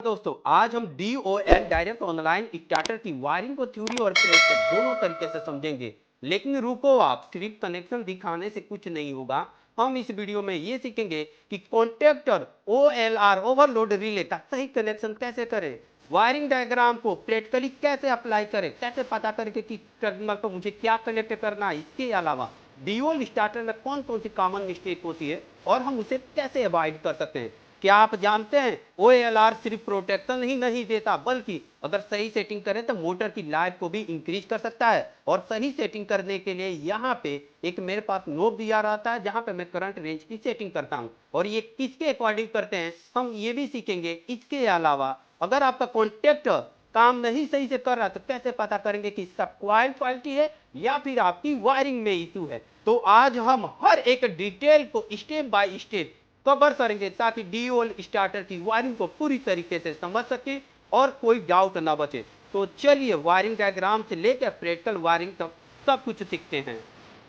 दोस्तों आज हम DOL डायरेक्ट ऑनलाइन स्टार्टर की वायरिंग को थ्योरी और प्रैक्टिस दोनों तरीके से समझेंगे। लेकिन रुको, आप सिर्फ कनेक्शन दिखाने से कुछ नहीं होगा। हम इस वीडियो में ये सीखेंगे कि कॉन्टेक्टर OLR ओवरलोड रिले का सही कनेक्शन कैसे करें, वायरिंग डायग्राम को प्रैक्टिकली कैसे अप्लाई करें, कैसे पता करें कि टर्मिनल पर मुझे क्या कनेक्ट करना है। इसके अलावा DOL स्टार्टर में कौन कौन सी कॉमन मिस्टेक होती है और हम उसे कैसे अवॉइड कर सकते हैं। क्या आप जानते हैं OLR सिर्फ प्रोटेक्शन ही नहीं देता, बल्कि अगर सही सेटिंग करें तो मोटर की लाइफ को भी इंक्रीज कर सकता है। और सही सेटिंग करने के लिए यहाँ पे एक मेरे पास नोब दिया रहता है जहाँ पे मैं करंट रेंज की सेटिंग करता हूँ, और ये किसके अकॉर्डिंग करते हैं हम ये भी सीखेंगे। इसके अलावा अगर आपका कॉन्टेक्टर काम नहीं सही से कर रहा तो कैसे पता करेंगे कि इसका कॉइल फॉल्टी है या फिर आपकी वायरिंग में इशू है। तो आज हम हर एक डिटेल को स्टेप बाय स्टेप कवर करेंगे ताकि DOL स्टार्टर की वायरिंग को पूरी तरीके से समझ सके और कोई डाउट ना बचे। तो चलिए वायरिंग डायग्राम से लेकर प्रैक्टिकल वायरिंग तक सब कुछ सीखते हैं।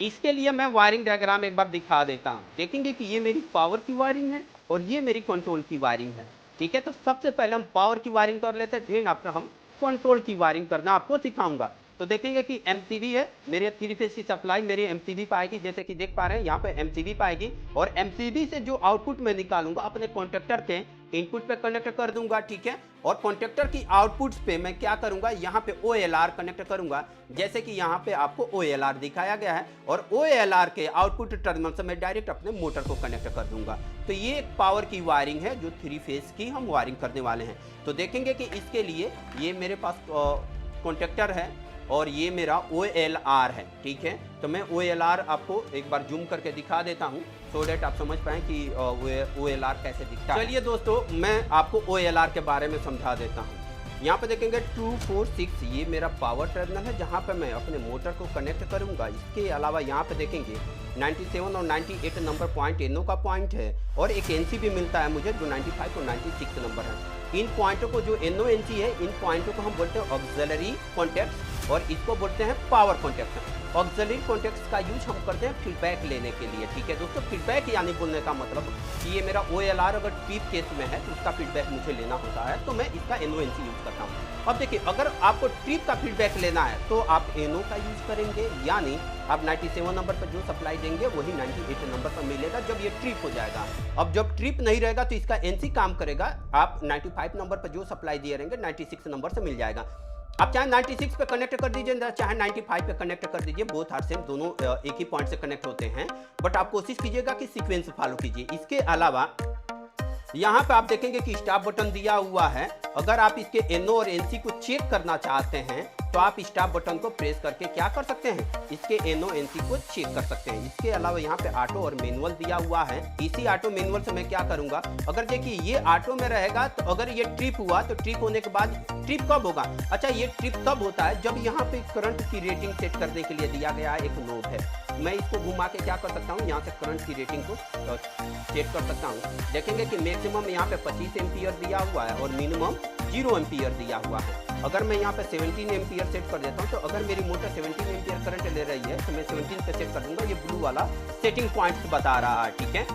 इसके लिए मैं वायरिंग डायग्राम एक बार दिखा देता हूँ। देखेंगे कि ये मेरी पावर की वायरिंग है और ये मेरी कंट्रोल की वायरिंग है। ठीक है, तो सबसे पहले हम पावर की वायरिंग कर लेते हैं, फिर आपको हम कंट्रोल की वायरिंग करना आपको सिखाऊंगा। तो देखेंगे कि MCB है, मेरे 3 फेज की सप्लाई मेरी MCB पाएगी, जैसे कि देख पा रहे हैं यहाँ पे MCB पाएगी, और MCB से जो आउटपुट मैं निकालूंगा अपने कॉन्टेक्टर के इनपुट पे कनेक्ट कर दूंगा। ठीक है, और कॉन्टेक्टर की आउटपुट पे मैं क्या करूंगा, यहाँ पे OLR कनेक्ट करूंगा, जैसे कि यहाँ पे आपको OLR दिखाया गया है, और OLR के आउटपुट टर्मिनल से मैं डायरेक्ट अपने मोटर को कनेक्ट कर दूंगा। तो ये एक पावर की वायरिंग है जो 3 फेज की हम वायरिंग करने वाले हैं। तो देखेंगे कि इसके लिए ये मेरे पास कॉन्टेक्टर है और ये मेरा OLR है। ठीक है, तो मैं OLR आपको एक बार जूम करके दिखा देता हूँ सो डेट आप समझ पाएं कि OLR कैसे दिखता है। चलिए दोस्तों, मैं आपको OLR के बारे में समझा देता हूँ। यहाँ पे देखेंगे 2, 4, 6 ये मेरा पावर टर्मिनल है जहाँ पे मैं अपने मोटर को कनेक्ट करूँगा। इसके अलावा यहाँ पे देखेंगे 97 और 98 नंबर पॉइंट NO का पॉइंट है, और एक NC भी मिलता है मुझे जो 95 और 96 नंबर है। इन पॉइंटों को जो NO NC है, इन पॉइंटों को हम बोलते हैं ऑक्सिलरी कॉन्टैक्ट्स, और इसको बोलते हैं पावर कॉन्टैक्ट। ऑक्सिलरी कॉन्टैक्ट्स का यूज हम करते हैं फीडबैक लेने के लिए। ठीक है दोस्तों, फीडबैक यानी बोलने का मतलब कि ये मेरा OLR अगर ट्रिप केस में है तो उसका फीडबैक मुझे लेना होता है, तो मैं इसका NO NC यूज करता हूँ। अब देखिए, अगर आपको ट्रिप का फीडबैक लेना है तो आप NO का यूज करेंगे, यानी आप 97 नंबर पर जो सप्लाई देंगे वही 98 नंबर पर मिलेगा जब ये ट्रिप हो जाएगा। अब जब ट्रिप नहीं रहेगा तो इसका NC काम करेगा, आप 95 नंबर पर जो सप्लाई दिए रहेंगे 96 नंबर से मिल जाएगा। आप चाहे 96 पे कनेक्ट कर दीजिए, चाहे 95 पे कनेक्ट कर दीजिए, बोथ आर सेम, दोनों एक ही पॉइंट से कनेक्ट होते हैं, बट आप कोशिश कीजिएगा कि सीक्वेंस फॉलो कीजिए। इसके अलावा यहाँ पे आप देखेंगे कि स्टॉप बटन दिया हुआ है। अगर आप इसके NO और NC को चेक करना चाहते हैं तो आप स्टॉप बटन को प्रेस करके क्या कर सकते हैं, इसके NO NC को चेक कर सकते हैं। इसके अलावा यहाँ पे ऑटो और मैनुअल दिया हुआ है। इसी ऑटो मैनुअल से मैं क्या करूंगा, अगर देखिए ये ऑटो में रहेगा तो अगर ये ट्रिप हुआ तो ट्रिप होने के बाद ट्रिप कब होगा, अच्छा ये ट्रिप तब होता है जब यहाँ पे करंट की रेटिंग सेट करने के लिए दिया गया एक नोब है। मैं इसको घुमा के क्या कर सकता हूँ, यहाँ से करंट की रेटिंग को सेट कर सकता हूँ। देखेंगे कि मैक्सिमम यहाँ पे 25 एम्पियर दिया हुआ है और मिनिमम 0 एम्पियर दिया हुआ है। अगर मैं यहाँ पे 17 एम्पियर सेट कर देता हूँ तो अगर मेरी मोटर 17 एम्पियर करंट ले रही है तो मैं 17 पे सेट कर दूंगा। ये ब्लू वाला सेटिंग पॉइंट बता रहा है। ठीक है,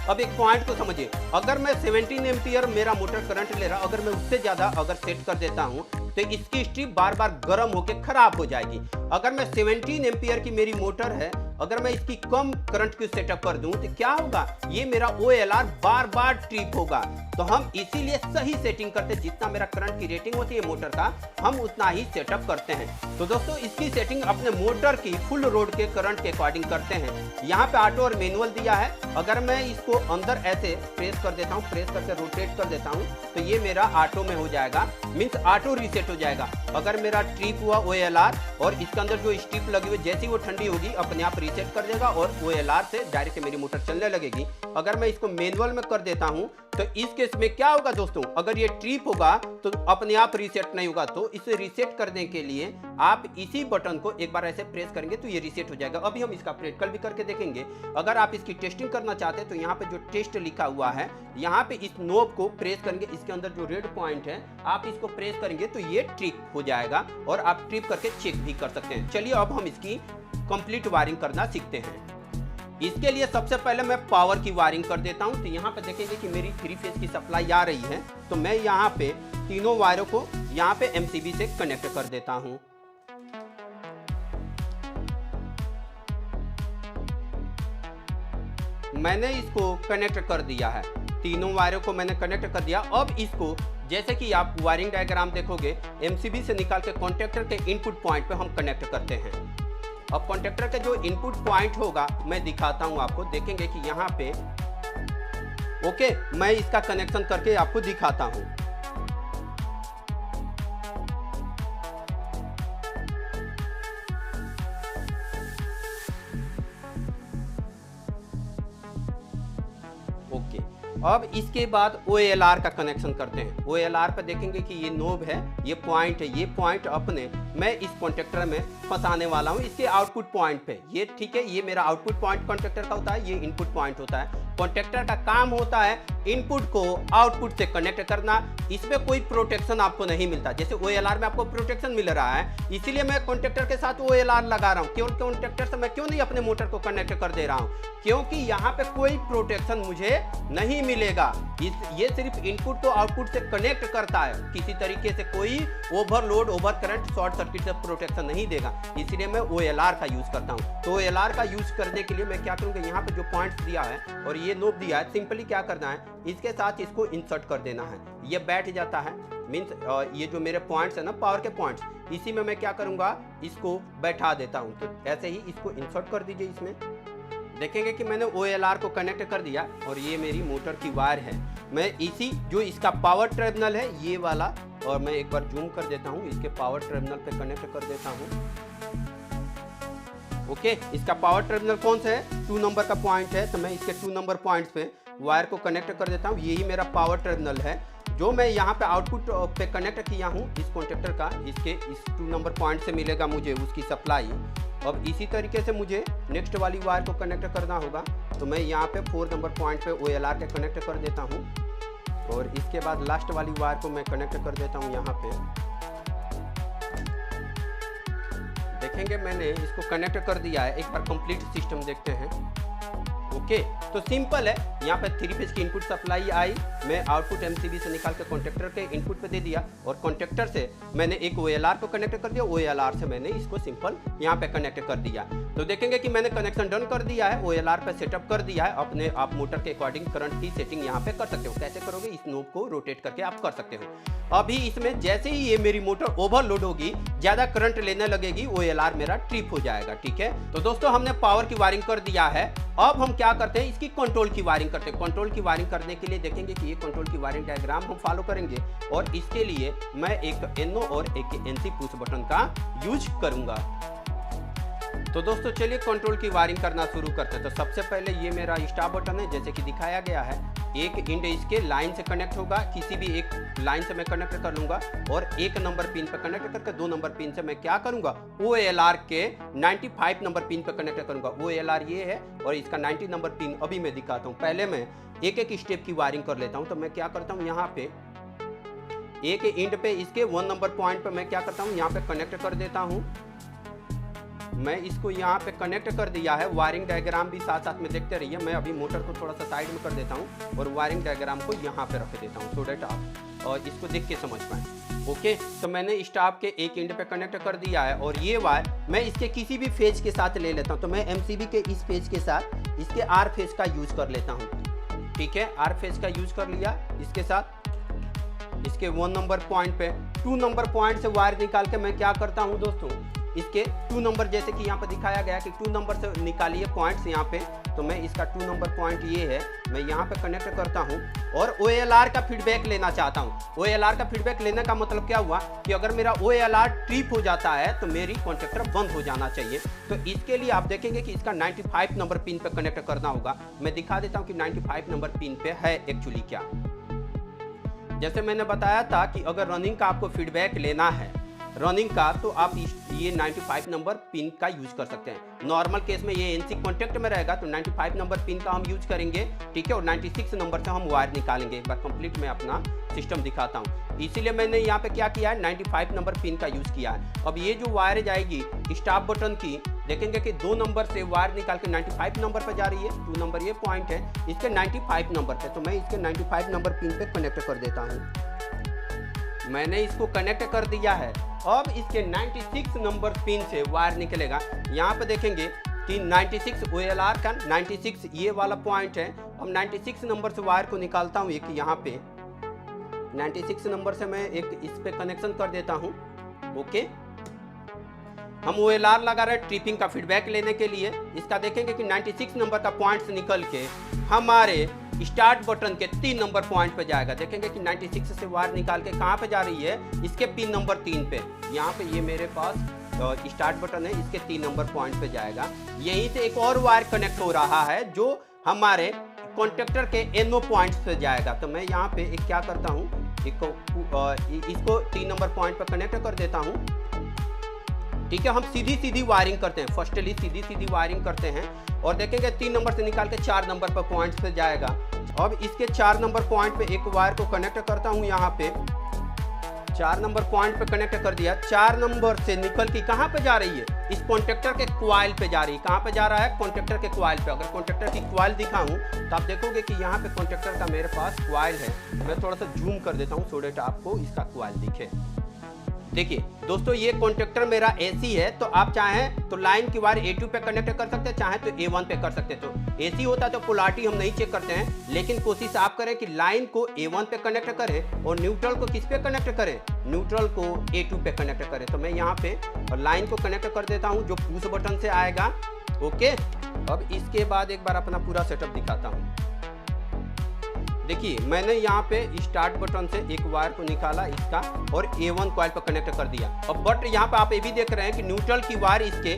अब एक पॉइंट को समझिए, अगर मैं 17 एम्पियर मेरा मोटर करंट ले रहा, अगर मैं उससे ज्यादा अगर सेट कर देता हूँ तो इसकी स्ट्रिप बार बार गर्म होकर खराब हो जाएगी। अगर मैं 17 एम्पियर की मेरी मोटर है, अगर मैं इसकी कम करंट की सेटअप कर दूं तो क्या होगा, ये मेरा OLR बार बार ट्रिप होगा। तो हम इसीलिए सही सेटिंग करते हैं, जितना मेरा करंट की रेटिंग होती है मोटर का हम उतना ही सेटअप करते हैं। तो दोस्तों इसकी सेटिंग अपने मोटर की फुल रोड के करंट के अकॉर्डिंग करते हैं। यहाँ पे ऑटो और मैनुअल दिया है, अगर मैं इसको अंदर ऐसे प्रेस कर देता हूँ, प्रेस करके रोटेट कर देता हूँ तो ये मेरा ऑटो में हो जाएगा, मीन्स ऑटो रीसेट हो जाएगा। अगर मेरा ट्रिप हुआ OLR और इसके अंदर जो स्ट्रिप लगी हुई जैसी वो ठंडी होगी अपने आप रीसेट कर देगा और OLR से डायरेक्ट मेरी मोटर चलने लगेगी। अगर मैं इसको मैनुअल में कर देता हूं तो इस केस में क्या होगा दोस्तों, अगर ये ट्रिप होगा तो अपने आप रीसेट नहीं होगा। तो इसे रीसेट करने के लिए आप इसी बटन को एक बार ऐसे प्रेस करेंगे तो ये रीसेट हो जाएगा। अभी हम इसका प्रैक्टिकल भी करके देखेंगे। अगर आप इसकी टेस्टिंग करना चाहते हैं तो यहाँ पे जो टेस्ट लिखा हुआ है, यहाँ पे इस नोब को प्रेस करेंगे, इसके अंदर जो रेड पॉइंट है आप इसको प्रेस करेंगे तो ये ट्रिप हो जाएगा और आप ट्रिप करके चेक भी कर सकते हैं। चलिए अब हम इसकी कंप्लीट वायरिंग करना सीखते हैं। इसके लिए सबसे पहले मैं पावर की वायरिंग कर देता हूं। तो यहाँ पे देखेंगे कि मेरी 3 फेज की सप्लाई आ रही है, तो मैं यहाँ पे तीनों वायरों को यहाँ पे एमसीबी से कनेक्ट कर देता हूं। मैंने इसको कनेक्ट कर दिया है, तीनों वायरों को मैंने कनेक्ट कर दिया। अब इसको जैसे कि आप वायरिंग डायग्राम देखोगे, एमसीबी से निकाल के कॉन्टेक्टर के इनपुट पॉइंट पे हम कनेक्ट करते हैं। अब कॉन्टेक्टर के जो इनपुट पॉइंट होगा मैं दिखाता हूं आपको, देखेंगे कि यहाँ पे ओके, मैं इसका कनेक्शन करके आपको दिखाता हूं। ओके, अब इसके बाद OLR का कनेक्शन करते हैं। OLR पे देखेंगे कि ये नोब है, ये पॉइंट है, ये पॉइंट अपने मैं इस कॉन्टेक्टर में फंसाने वाला हूं इसके आउटपुट पॉइंट पे। ये ठीक है, ये मेरा आउटपुट पॉइंट कॉन्टेक्टर का होता है, ये इनपुट पॉइंट होता है। कॉन्टेक्टर का काम होता है इनपुट को आउटपुट से कनेक्ट करना। इसमें कोई प्रोटेक्शन आपको नहीं मिलता, जैसे OLR में आपको प्रोटेक्शन मिल रहा है, इसीलिए मैं कॉन्टेक्टर के साथ OLR लगा रहा हूँ। केवल कॉन्टेक्टर से मैं क्यों नहीं अपने मोटर को कनेक्ट कर दे रहा हूँ, क्योंकि यहाँ पे कोई प्रोटेक्शन मुझे नहीं मिलेगा। ये सिर्फ इनपुट को आउटपुट से कनेक्ट करता है, किसी तरीके से कोई overload, over current, short circuit से प्रोटेक्शन नहीं देगा, इसीलिए मैं OLR का यूज करता हूँ। तो OLR का यूज करने के लिए मैं क्या करूँगा, यहाँ पे जो पॉइंट्स दिया है और ये नोब दिया है, सिंपली क्या करना है, इसके साथ इसको इंसर्ट कर देना है। ये बैठ जाता है, मीन्स ये जो मेरे पॉइंट्स है ना, पावर के पॉइंट्स, इसी में मैं क्या करूँगा, इसको बैठा देता हूँ। तो ऐसे ही इसको इंसर्ट कर दीजिए। इसमें देखेंगे कि मैंने OLR को कनेक्ट कर दिया और ये मेरी मोटर की वायर है। मैं इसी जो इसका पावर टर्मिनल है ये वाला, और मैं एक बार जूम कर देता हूँ, इसके पावर टर्मिनल पे कनेक्ट कर देता हूँ। ओके, इसका पावर टर्मिनल कौन सा है, 2 नंबर का पॉइंट है, तो मैं इसके 2 नंबर पॉइंट पे वायर को कनेक्ट कर देता हूँ। यही मेरा पावर टर्मिनल है जो मैं यहाँ पे आउटपुट पे कनेक्ट किया हूँ इस कॉन्टेक्टर का। इसके इस 2 नंबर पॉइंट से मिलेगा मुझे उसकी सप्लाई। अब इसी तरीके से मुझे नेक्स्ट वाली वायर को कनेक्ट करना होगा, तो मैं यहाँ पे 4 नंबर पॉइंट पे OLR के कनेक्ट कर देता हूँ और इसके बाद लास्ट वाली वायर को मैं कनेक्ट कर देता हूँ यहाँ पे। देखेंगे मैंने इसको कनेक्ट कर दिया है। एक बार कंप्लीट सिस्टम देखते हैं। ओके, तो सिंपल है, यहाँ पे 3 फेज की इनपुट सप्लाई आई, मैं आउटपुट एमसीबी से निकाल के कॉन्टेक्टर के इनपुट पे दे दिया और कॉन्टेक्टर से मैंने एक OLR को कनेक्ट कर दिया, OLR से मैंने इसको सिंपल यहाँ पे कनेक्ट कर दिया। तो देखेंगे कि मैंने कनेक्शन डन कर दिया है, OLR पे सेटअप कर दिया है। अपने आप मोटर के अकॉर्डिंग करंट की सेटिंग यहाँ पे कर सकते हो। कैसे करोगे, इस नोब को रोटेट करके आप कर सकते हो। अभी इसमें जैसे ही ये मेरी मोटर ओवरलोड होगी, ज्यादा करंट लेने लगेगी, OLR मेरा ट्रिप हो जाएगा। ठीक है, तो दोस्तों हमने पावर की वायरिंग कर दिया है। अब हम क्या करते हैं, इसकी कंट्रोल की वायरिंग करते हैं। कंट्रोल की वायरिंग करने के लिए देखेंगे कि ये कंट्रोल की वायरिंग डायग्राम हम फॉलो करेंगे और इसके लिए मैं एक NO और एक NC पुश बटन का यूज करूंगा। तो दोस्तों चलिए कंट्रोल की वायरिंग करना शुरू करते हैं। तो सबसे पहले ये मेरा स्टार्ट बटन है, जैसे कि दिखाया गया है। एक इंड इसके लाइन से कनेक्ट होगा, किसी भी एक लाइन से मैं कनेक्ट कर लूंगा और 1 नंबर पिन पे कनेक्ट करके 2 नंबर पिन से मैं क्या करूंगा, OLR के 95 नंबर पिन पे कनेक्ट करूंगा। OLR ये है और इसका 90 नंबर पिन अभी मैं दिखाता हूँ। पहले मैं एक एक स्टेप की वायरिंग कर लेता हूँ। तो मैं क्या करता हूँ, यहाँ पे एक इंड पे इसके 1 नंबर पॉइंट पे मैं क्या करता हूँ, यहाँ पे कनेक्ट कर देता हूँ। मैं इसको यहाँ पे कनेक्ट कर दिया है। वायरिंग डायग्राम भी साथ साथ में देखते रहिए। मैं अभी मोटर को थोड़ा सा साइड में कर देता हूँ और वायरिंग डायग्राम को यहाँ पे रख देता हूँ, सो डेट आप और इसको देख के समझ पाएँ। ओके, तो मैंने स्टाफ के एक एंड पे कनेक्ट कर दिया है और ये वायर मैं इसके किसी भी फेज के साथ ले लेता हूँ। तो मैं एमसीबी के इस फेज के साथ इसके आर फेज का यूज कर लेता हूँ। ठीक है, आर फेज का यूज कर लिया इसके साथ। इसके 1 नंबर पॉइंट पे 2 नंबर पॉइंट से वायर निकाल के मैं क्या करता हूँ दोस्तों, इसके 2 नंबर जैसे कि यहाँ पे दिखाया गया कि 2 नंबर से निकालिए पॉइंट्स यहाँ पे। तो मैं इसका 2 नंबर पॉइंट ये है, मैं यहाँ पे कनेक्ट करता हूँ और OLR का फीडबैक लेना चाहता हूँ। OLR का फीडबैक लेने का मतलब क्या हुआ कि अगर मेरा OLR ट्रिप हो जाता है तो मेरी कॉन्ट्रैक्टर बंद हो जाना चाहिए। तो इसके लिए आप देखेंगे कि इसका 95 नंबर पिन पे कनेक्ट करना होगा। मैं दिखा देता हूँ कि 95 नंबर पिन पे है एक्चुअली क्या। जैसे मैंने बताया था कि अगर रनिंग का आपको फीडबैक लेना है रनिंग का, तो आप ये 95 नंबर पिन का यूज कर सकते हैं। नॉर्मल केस में ये NC कॉन्टेक्ट में रहेगा तो 95 नंबर पिन का हम यूज करेंगे। ठीक है, और 96 नंबर से हम वायर निकालेंगे। एक बार कंप्लीट मैं अपना सिस्टम दिखाता हूँ। इसीलिए मैंने यहाँ पे क्या किया है, 95 नंबर पिन का यूज किया है। अब ये जो वायर जाएगी स्टाफ बटन की देखेंगे कि 2 नंबर से वायर निकाल के 95 नंबर पे जा रही है। 2 नंबर ये पॉइंट है, इसके 95 नंबर पे, तो मैं इसके 95 नंबर पिन पे कनेक्ट कर देता हूँ। मैंने इसको कनेक्ट कर दिया है। अब इसके 96 नंबर पिन से वायर निकलेगा। यहाँ पे देखेंगे कि 96 OLR का 96 ये वाला पॉइंट है। अब 96 नंबर से वायर को निकालता हूँ, एक यहाँ पे 96 नंबर से मैं एक इस पे कनेक्शन कर देता हूँ। ओके, हम OLR लगा रहे हैं ट्रिपिंग का फीडबैक लेने के लिए। इसका देखेंगे कि 96 नंबर का पॉइंट से निकल के हमारे स्टार्ट बटन के 3 नंबर पॉइंट पे जाएगा। देखेंगे कि 96 से वायर निकाल के कहाँ पे जा रही है, इसके पिन नंबर 3 पे। यहाँ पे ये मेरे पास स्टार्ट बटन है, इसके 3 नंबर पॉइंट पे जाएगा। यहीं से एक और वायर कनेक्ट हो रहा है जो हमारे कॉन्टेक्टर के NO पॉइंट पे जाएगा। तो मैं यहाँ पे एक क्या करता हूँ, इसको 3 नंबर पॉइंट पे कनेक्ट कर देता हूँ। ठीक है, हम सीधी वायरिंग करते हैं, फर्स्टली सीधी वायरिंग करते हैं और देखेंगे 3 नंबर से निकाल के 4 नंबर पर पॉइंट से जाएगा। अब इसके 4 नंबर पॉइंट पे एक वायर को कनेक्ट करता हूँ। यहाँ पे 4 नंबर पॉइंट पे कनेक्ट कर दिया। 4 नंबर से निकल के कहाँ पे जा रही है, इस कॉन्टेक्टर के कॉइल पे जा रही है। कहाँ पे जा रहा है, कॉन्टेक्टर के कॉइल पे। अगर कॉन्टेक्टर की कॉइल दिखाऊं तो आप देखोगे कि यहाँ पे कॉन्टेक्टर का मेरे पास कॉइल है। मैं थोड़ा सा जूम कर देता हूँ सो दैट आपको इसका कॉइल दिखे। देखिए दोस्तों, ये कॉन्टेक्टर मेरा AC है, तो आप चाहें तो लाइन की वायर A2 पे कनेक्ट कर सकते हैं, चाहे तो A1 पे कर सकते हैं। तो AC होता तो पोलैरिटी हम नहीं चेक करते हैं, लेकिन कोशिश आप करें कि लाइन को A1 पे कनेक्ट करें और न्यूट्रल को किस पे कनेक्ट करें, न्यूट्रल को A2 पे कनेक्ट करें। तो मैं यहाँ पे लाइन को कनेक्ट कर देता हूँ जो पुश बटन से आएगा। ओके, अब इसके बाद एक बार अपना पूरा सेटअप दिखाता हूँ। देखिए, मैंने यहाँ पे स्टार्ट बटन से एक वायर को निकाला इसका और A1 कॉइल पर कनेक्ट कर दिया। अब बट यहाँ पे आप ये भी देख रहे हैं कि न्यूट्रल की वायर इसके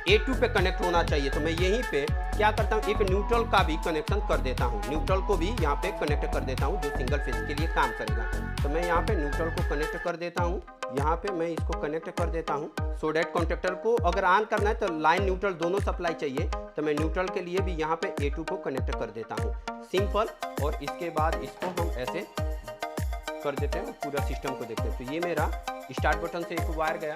A2 पे कनेक्ट होना चाहिए। तो मैं यहीं पे क्या करता हूँ, एक न्यूट्रल का भी कनेक्शन कर देता हूँ। न्यूट्रल को भी यहाँ पे कनेक्ट कर देता हूँ जो सिंगल फेज के लिए काम करेगा। तो मैं यहाँ पे न्यूट्रल को कनेक्ट कर देता हूँ। यहाँ पे मैं इसको कनेक्ट कर देता हूँ सो डैट कॉन्टेक्टर को अगर ऑन करना है तो लाइन न्यूट्रल दोनों सप्लाई चाहिए। तो मैं न्यूट्रल के लिए भी यहाँ पे A2 को कनेक्ट कर देता हूँ, सिंपल। और इसके बाद इसको हम ऐसे कर देते हैं, पूरा सिस्टम को देखते हैं। तो ये मेरा स्टार्ट बटन से एक वायर गया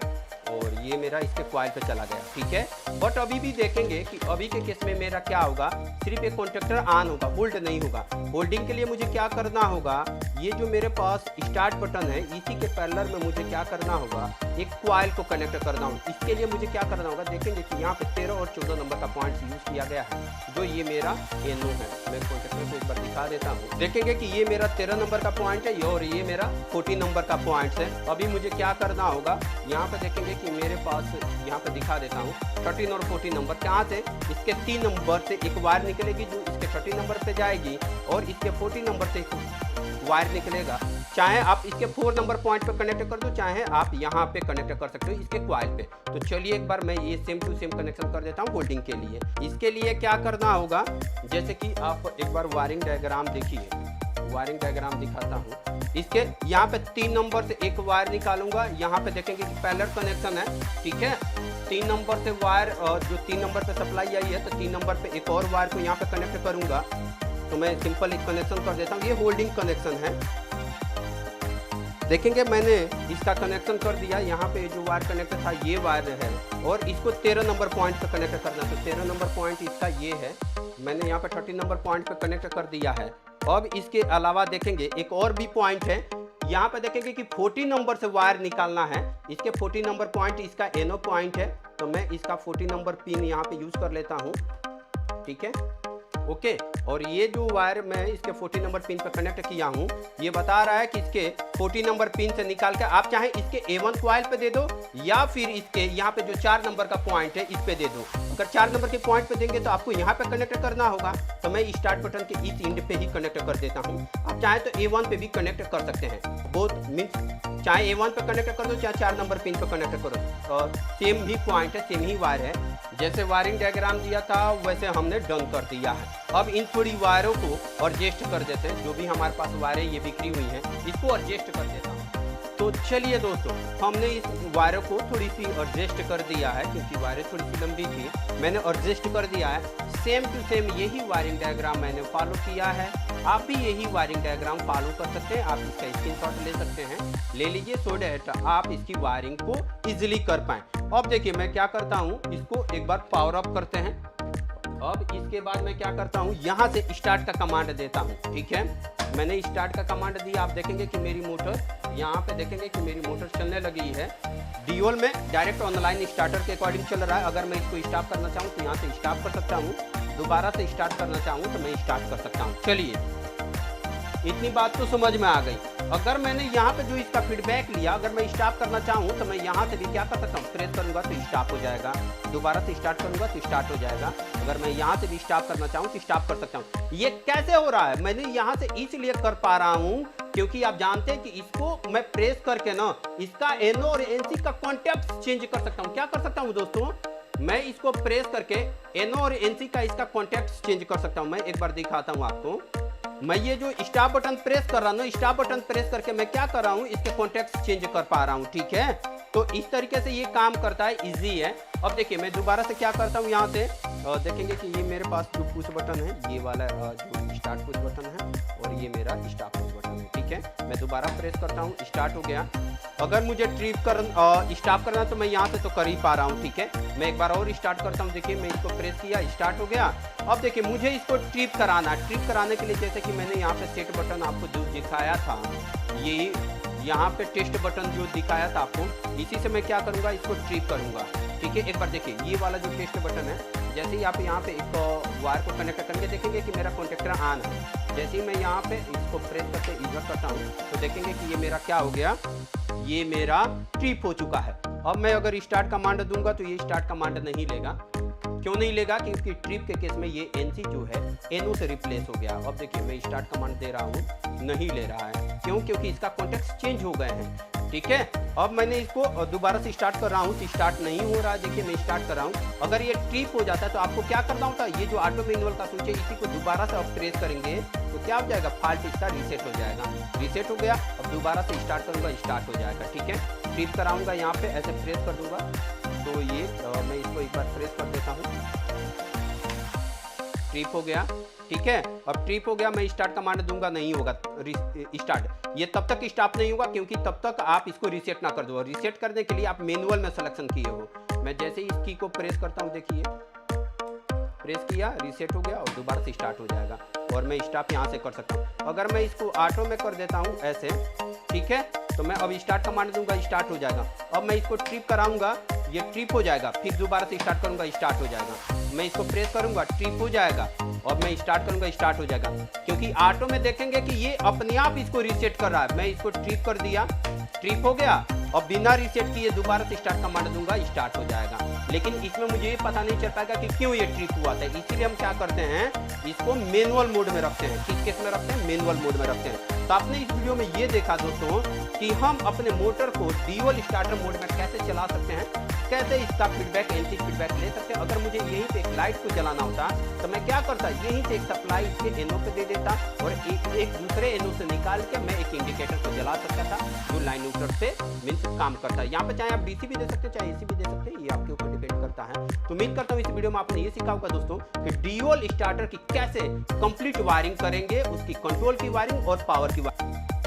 और ये मेरा इसके कॉइल पे चला गया। ठीक है, बट अभी भी देखेंगे कि अभी के केस में मेरा क्या होगा, सिर्फ एक कॉन्टेक्टर ऑन होगा, होल्ड नहीं होगा। होल्डिंग के लिए मुझे क्या करना होगा, ये जो मेरे पास स्टार्ट बटन है इसी के पैरेलल में मुझे क्या करना होगा, एक कॉइल को कनेक्ट करना होगा। इसके लिए मुझे क्या करना होगा, देखेंगे कि यहाँ पे 13 और 14 नंबर का पॉइंट यूज किया गया है जो ये मेरा NO है। मैं कॉन्टेक्टर को एक बार दिखा देता हूँ। देखेंगे कि ये मेरा 13 नंबर का पॉइंट है और ये मेरा 14 नंबर का पॉइंट है। अभी मुझे क्या करना होगा, यहाँ पे देखेंगे कि मेरे पास यहाँ पे दिखा देता हूँ 13 और 14 नंबर कहाँ से, इसके 3 नंबर से एक वायर निकलेगी जो इसके 13 नंबर पे जाएगी और इसके 14 नंबर से एक वायर निकलेगा। चाहे आप इसके 4 नंबर पॉइंट पे कनेक्ट कर दो, चाहे आप यहाँ पे कनेक्ट कर सकते हो इसके कॉइल पे। तो चलिए एक बार मैं ये सेम टू सेम कनेक्शन कर देता हूँ होल्डिंग के लिए। इसके लिए क्या करना होगा, जैसे कि आप एक बार वायरिंग डायग्राम देखिए, वायरिंग डायग्राम दिखाता हूँ। इसके यहाँ पे 3 नंबर से एक वायर निकालूंगा। यहाँ पे देखेंगे कि पैरेलल कनेक्शन है। ठीक है, 3 नंबर से वायर जो 3 नंबर पे सप्लाई आई है, तो 3 नंबर पे एक और वायर को यहाँ पे कनेक्ट करूंगा। तो मैं सिंपल एक कनेक्शन कर देता हूँ, ये होल्डिंग कनेक्शन है। देखेंगे मैंने इसका कनेक्शन कर दिया। यहाँ पे जो वायर कनेक्ट था ये वायर है और इसको 13 नंबर पॉइंट पे कनेक्ट करना। तो 13 नंबर पॉइंट इसका ये है, मैंने यहाँ पे 13 नंबर पॉइंट पे कनेक्ट कर दिया है। अब इसके अलावा देखेंगे एक और भी पॉइंट है, यहाँ पे देखेंगे कि 14 नंबर से वायर निकालना है। इसके 14 नंबर पॉइंट इसका NO पॉइंट है, तो मैं इसका 14 नंबर पिन यहाँ पे यूज कर लेता हूँ। ठीक है, ओके। और ये जो वायर मैं इसके 14 नंबर पिन पर कनेक्ट किया हूँ, ये बता रहा है कि इसके 14 नंबर पिन से निकाल कर आप चाहे इसके A1 कॉइल पे दे दो या फिर इसके यहाँ पे जो 4 नंबर का पॉइंट है इस पे दे दो। अगर 4 नंबर के पॉइंट पे देंगे तो आपको यहाँ पे कनेक्ट करना होगा। तो मैं स्टार्ट बटन के इस एंड पे ही कनेक्ट कर देता हूँ। आप चाहे तो A1 पे भी कनेक्ट कर सकते हैं, बोथ मीन्स चाहे A1 पे कनेक्ट कर दो चाहे 4 नंबर पिन पे कनेक्ट करो, और सेम ही पॉइंट है, सेम ही वायर है। जैसे वायरिंग डायग्राम दिया था वैसे हमने डन कर दिया है। अब इन थोड़ी वायरों को एडजस्ट कर देते हैं। जो भी हमारे पास वायरें ये बिखरी हुई हैं इसको एडजस्ट कर देता हूँ। तो चलिए दोस्तों, हमने इस वायरों को थोड़ी सी एडजस्ट कर दिया है क्योंकि वायरें थोड़ी सी लंबी थी, मैंने एडजस्ट कर दिया है। सेम टू सेम यही वायरिंग डायग्राम मैंने फॉलो किया है आप भी यही वायरिंग डायग्राम फॉलो कर सकते हैं। आप इसका स्क्रीनशॉट ले सकते हैं, ले लीजिए, सो दैट आप इसकी वायरिंग को इजीली कर पाएं। अब देखिए मैं क्या करता हूँ, इसको एक बार पावर अप करते हैं। अब इसके बाद मैं क्या करता हूँ, यहाँ से स्टार्ट का कमांड देता हूँ। ठीक है, मैंने स्टार्ट का कमांड दिया। आप देखेंगे कि मेरी मोटर, यहाँ पे देखेंगे कि मेरी मोटर चलने लगी है। ड्यूल में डायरेक्ट ऑनलाइन स्टार्टर के अकॉर्डिंग चल रहा है। अगर मैं इसको स्टॉप करना चाहूँ तो यहाँ से स्टॉप कर सकता हूँ, दोबारा से स्टार्ट करना चाहूँ तो मैं स्टार्ट कर सकता हूँ। चलिए, इतनी बात तो समझ में आ गई। अगर मैंने यहाँ पे जो इसका फीडबैक लिया, अगर मैं स्टॉप करना चाहूँ तो मैं यहाँ से भी क्या कर सकता हूँ, प्रेस करूँगा तो स्टॉप हो जाएगा, दोबारा से स्टार्ट करूँगा तो स्टार्ट हो जाएगा। अगर मैं यहाँ से भी स्टॉप करना चाहूँ तो स्टॉप कर सकता हूँ। ये कैसे हो रहा है, मैंने यहाँ से इसलिए कर पा रहा हूँ क्योंकि आप जानते हैं कि इसको मैं प्रेस करके ना इसका एनओ और एनसी का कॉन्टेक्ट चेंज कर सकता हूँ। क्या कर सकता हूँ दोस्तों, मैं इसको प्रेस करके एनओ और एनसी का इसका कॉन्टेक्ट चेंज कर सकता हूँ। मैं एक बार दिखाता हूँ आपको। मैं ये जो स्टॉप बटन प्रेस कर रहा हूँ, स्टॉप बटन प्रेस करके मैं क्या कर रहा हूँ, इसके कॉन्टेक्ट चेंज कर पा रहा हूँ। ठीक है, तो इस तरीके से ये काम करता है, इजी है। अब देखिए मैं दोबारा से क्या करता हूँ, यहाँ से देखेंगे कि ये मेरे पास जो पुश बटन है, ये वाला जो स्टार्ट पुश बटन है और ये मेरा स्टॉप पुश बटन है। ठीक है, मैं दोबारा प्रेस करता हूँ, स्टार्ट हो गया। अगर मुझे ट्रिप स्टॉप करना तो मैं यहाँ से तो कर ही पा रहा हूँ। ठीक है, मैं एक बार और स्टार्ट करता हूँ। देखिए मैं इसको प्रेस किया, स्टार्ट हो गया। अब देखिए मुझे इसको ट्रिप कराना, ट्रिप कराने के लिए जैसे कि मैंने यहाँ पे सेट बटन आपको जो दिखाया था, ये यहाँ पे टेस्ट बटन जो दिखाया था आपको, इसी से मैं क्या करूँगा, इसको ट्रिप करूँगा। ठीक है, एक बार देखिए ये वाला जो टेस्ट बटन है, जैसे ही आप यहाँ पे एक वायर को कनेक्ट करके देखेंगे कि मेरा कॉन्टेक्टर ऑन है। जैसे ही मैं यहाँ पे इसको प्रेस करके इधर करता हूँ तो देखेंगे कि ये मेरा क्या हो गया, ये मेरा ट्रिप हो चुका है। अब मैं अगर स्टार्ट कमांड दूंगा तो ये स्टार्ट कमांड नहीं लेगा। क्यों नहीं लेगा, क्योंकि ट्रिप के केस में ये एनसी जो है एनओ से रिप्लेस हो गया। अब देखिए मैं स्टार्ट कमांड दे रहा हूँ, नहीं ले रहा है। क्यों, क्योंकि इसका कॉन्टेक्ट चेंज हो गए हैं। ठीक है, अब मैंने इसको दोबारा से स्टार्ट कर रहा हूँ तो स्टार्ट नहीं हो रहा है। देखिए मैं स्टार्ट कर रहा हूँ, अगर ये ट्रिप हो जाता है तो आपको क्या करना होता है, ये जो ऑटो मैनुअल का स्विच है इसी को दोबारा से आप प्रेस करेंगे तो क्या हो जाएगा, फॉल्ट इसका रीसेट हो जाएगा। रीसेट हो गया, अब दोबारा से स्टार्ट करूँगा, स्टार्ट हो जाएगा। ठीक है, ट्रिप कराऊंगा, यहाँ पे ऐसे प्रेस कर दूंगा तो ये मैं इसको एक बार प्रेस कर देता हूँ, ट्रिप हो गया। ठीक है, अब ट्रिप हो गया, मैं स्टार्ट कमांड दूंगा, नहीं होगा स्टार्ट। ये तब तक स्टॉप नहीं होगा क्योंकि तब तक आप इसको रीसेट ना कर दो। रीसेट करने के लिए आप मैनुअल में सिलेक्शन किए हो। मैं जैसे ही इस की को प्रेस करता हूँ, देखिए प्रेस किया, रीसेट हो गया और दोबारा से स्टार्ट हो जाएगा और मैं स्टॉप यहाँ से कर सकता हूँ। अगर मैं इसको ऑटो में कर देता हूँ ऐसे, ठीक है, तो मैं अब स्टार्ट कमांड दूंगा, स्टार्ट हो जाएगा। अब मैं इसको ट्रिप कराऊंगा, ये ट्रिप हो जाएगा, फिर दोबारा से स्टार्ट करूंगा, स्टार्ट हो जाएगा। मैं इसको प्रेस करूंगा, ट्रिप हो जाएगा और मैं स्टार्ट करूंगा, स्टार्ट हो जाएगा। क्योंकि ऑटो में देखेंगे कि ये अपने आप इसको रीसेट कर रहा है। मैं इसको ट्रिप कर दिया, ट्रिप हो गया, और बिना रीसेट किए दोबारा से स्टार्ट कमांड दूंगा, स्टार्ट हो जाएगा। लेकिन इसमें मुझे ये पता नहीं चल पाएगा कि क्यों ये ट्रिप हुआ था। इसीलिए हम क्या करते हैं, इसको मैनुअल मोड में रखते हैं। किस केस में रखते हैं, मैनुअल मोड में रखते हैं। तो आपने इस वीडियो में ये देखा दोस्तों कि हम अपने मोटर को ड्यूल स्टार्टर मोड में कैसे चला सकते हैं, कैसे इसका फीडबैक, एंटी फीडबैक ले सकते हैं। अगर मुझे यहीं पे एक लाइट को जलाना होता तो मैं क्या करता, यहीं से एक सप्लाई इसके एनओ पे दे देता और एक दूसरे एनओ से निकाल के मैं एक इंडिकेटर को जला सकता था जो लाइन आउटर से मीन्स काम करता है। यहाँ पे चाहे आप डीसी भी दे सकते हैं, चाहे एसी भी दे सकते हैं, ये आपके ऊपर डिपेंड करता है। तो उम्मीद करता हूँ इस वीडियो में आपने ये सीखा होगा दोस्तों कि ड्यूल स्टार्टर की कैसे कंप्लीट वायरिंग करेंगे, उसकी कंट्रोल की वायरिंग और पावर की वायरिंग।